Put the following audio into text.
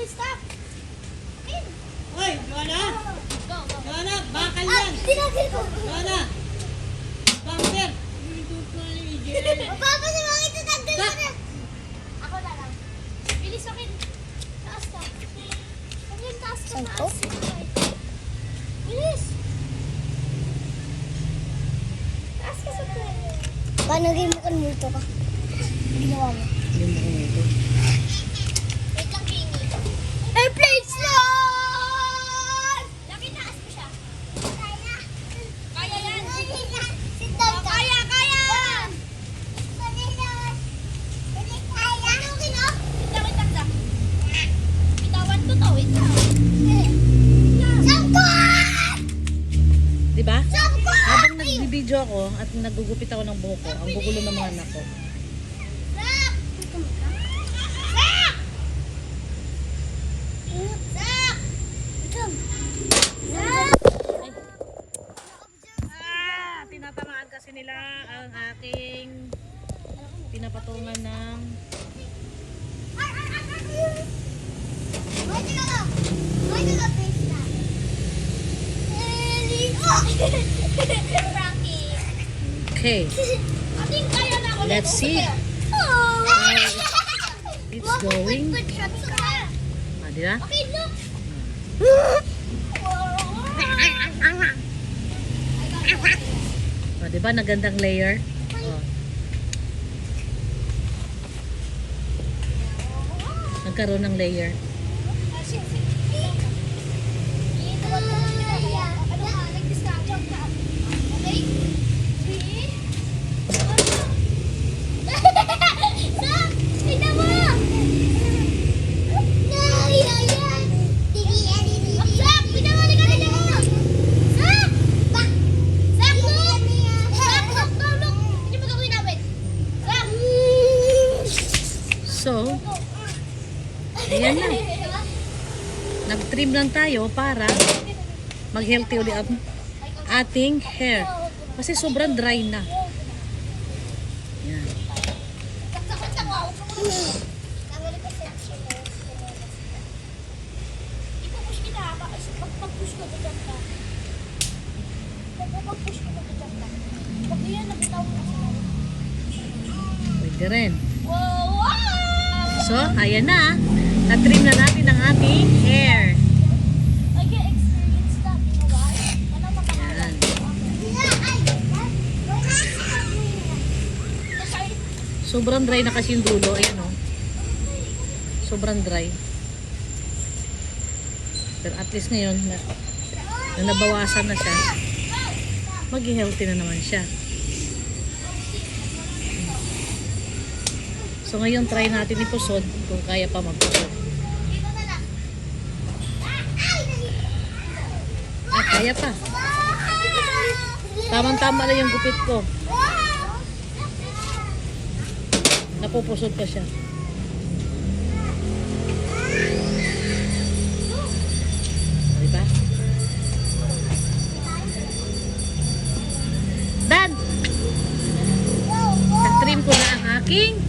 stop. Hoy, Joanna! Go. Joanna, bakal yan! Tinagil ko. Joanna! Bumper! Papa, si Mami, tatanggal ko na. Ako na lang. Bilis akin. Taas ka. Ano yung taas ka? Taas. Bilis. Taas ka sa play. Paano game mo kan multo ka? Ginawa mo. Wait lang, Jamie. Airplane slide! Laki taas mo siya. Kaya. Kaya yan. Sit down ka. Kaya. Diba? Habang nagbibideo ako at nagugupit ako ng buhok ko, ang gugulo ng mga anak ko. Tinatamaan kasi nila ang aking pinapatungan ng okay. Let's see how it's going. Ah, diba? Okay, look. Oh, diba? Nagandang layer. Oh. Nagkaroon ng layer. So, ayan na. Nag-trim lang tayo para mag-healthy ulit ang ating hair. Kasi sobrang dry na. Yan. Ipupush kita ha. Pag-push ko ito dyan ka. Pag-push ko ito dyan ka. Pag yan, nabitaw mo na sila. Pwede rin. Wow! So, ayan na. Na-trim na natin ang ating hair. I get experience that, you know why? Ano makakalan? Sobrang dry na kasi yung dulo. Ayan o. Sobrang dry. Pero at least ngayon, na nabawasan na siya, mag-healthy na naman siya. So ngayon, try natin ipusod kung kaya pa magpusod. Ah, kaya pa. Tamang-tama na yung gupit ko. Napupusod pa siya. Diba? Dan! Nag-trim ko na ang aking